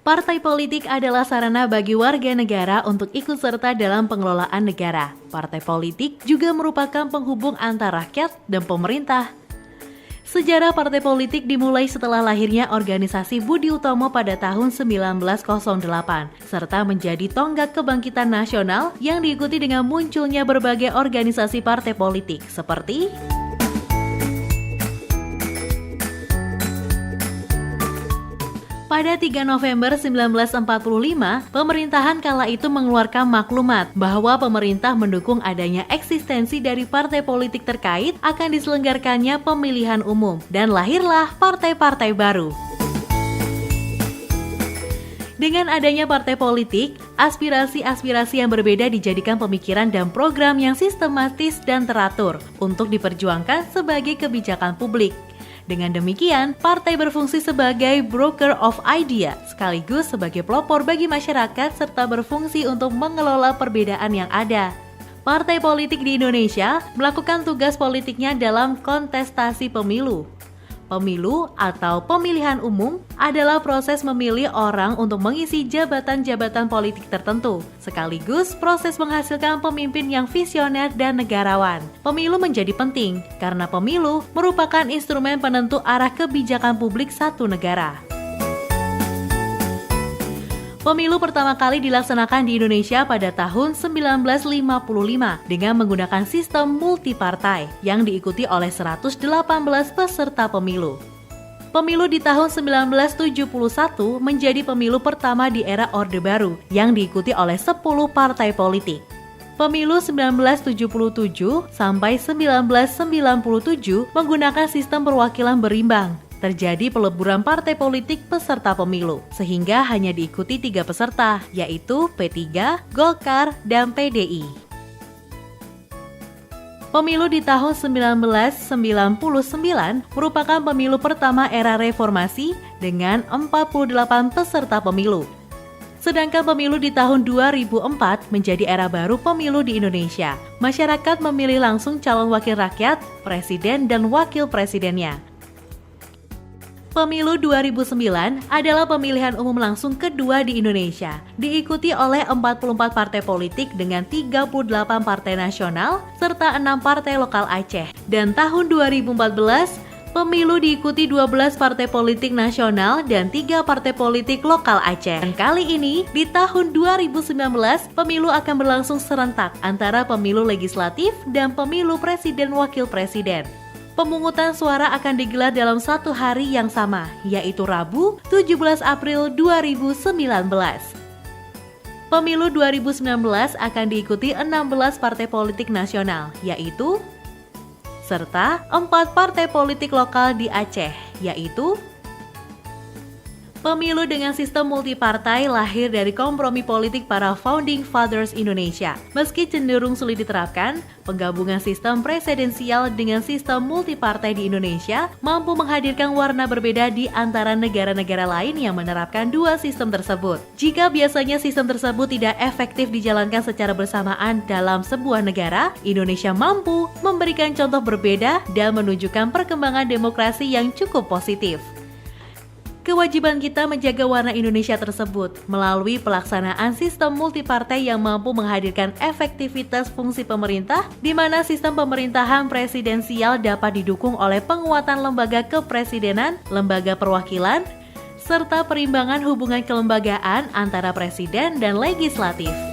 Partai politik adalah sarana bagi warga negara untuk ikut serta dalam pengelolaan negara. Partai politik juga merupakan penghubung antara rakyat dan pemerintah. Sejarah partai politik dimulai setelah lahirnya organisasi Budi Utomo pada tahun 1908, serta menjadi tonggak kebangkitan nasional yang diikuti dengan munculnya berbagai organisasi partai politik seperti pada 3 November 1945, pemerintahan kala itu mengeluarkan maklumat bahwa pemerintah mendukung adanya eksistensi dari partai politik terkait akan diselenggarakannya pemilihan umum, dan lahirlah partai-partai baru. Dengan adanya partai politik, aspirasi-aspirasi yang berbeda dijadikan pemikiran dan program yang sistematis dan teratur untuk diperjuangkan sebagai kebijakan publik. Dengan demikian, partai berfungsi sebagai broker of idea, sekaligus sebagai pelopor bagi masyarakat serta berfungsi untuk mengelola perbedaan yang ada. Partai politik di Indonesia melakukan tugas politiknya dalam kontestasi pemilu. Pemilu atau pemilihan umum adalah proses memilih orang untuk mengisi jabatan-jabatan politik tertentu, sekaligus proses menghasilkan pemimpin yang visioner dan negarawan. Pemilu menjadi penting karena pemilu merupakan instrumen penentu arah kebijakan publik satu negara. Pemilu pertama kali dilaksanakan di Indonesia pada tahun 1955 dengan menggunakan sistem multipartai yang diikuti oleh 118 peserta pemilu. Pemilu di tahun 1971 menjadi pemilu pertama di era Orde Baru yang diikuti oleh 10 partai politik. Pemilu 1977 sampai 1997 menggunakan sistem perwakilan berimbang. Terjadi peleburan partai politik peserta pemilu, sehingga hanya diikuti 3 peserta, yaitu P3, Golkar, dan PDI. Pemilu di tahun 1999 merupakan pemilu pertama era reformasi dengan 48 peserta pemilu. Sedangkan pemilu di tahun 2004 menjadi era baru pemilu di Indonesia. Masyarakat memilih langsung calon wakil rakyat, presiden, dan wakil presidennya. Pemilu 2009 adalah pemilihan umum langsung kedua di Indonesia, diikuti oleh 44 partai politik dengan 38 partai nasional serta 6 partai lokal Aceh. Dan tahun 2014, pemilu diikuti 12 partai politik nasional dan 3 partai politik lokal Aceh. Dan kali ini, di tahun 2019, pemilu akan berlangsung serentak antara pemilu legislatif dan pemilu presiden wakil presiden. Pemungutan suara akan digelar dalam satu hari yang sama, yaitu Rabu 17 April 2019. Pemilu 2019 akan diikuti 16 partai politik nasional, yaitu serta 4 partai politik lokal di Aceh, yaitu pemilu dengan sistem multipartai lahir dari kompromi politik para founding fathers Indonesia. Meski cenderung sulit diterapkan, penggabungan sistem presidensial dengan sistem multipartai di Indonesia mampu menghadirkan warna berbeda di antara negara-negara lain yang menerapkan dua sistem tersebut. Jika biasanya sistem tersebut tidak efektif dijalankan secara bersamaan dalam sebuah negara, Indonesia mampu memberikan contoh berbeda dan menunjukkan perkembangan demokrasi yang cukup positif. Kewajiban kita menjaga warna Indonesia tersebut melalui pelaksanaan sistem multipartai yang mampu menghadirkan efektivitas fungsi pemerintah, di mana sistem pemerintahan presidensial dapat didukung oleh penguatan lembaga kepresidenan, lembaga perwakilan, serta perimbangan hubungan kelembagaan antara presiden dan legislatif.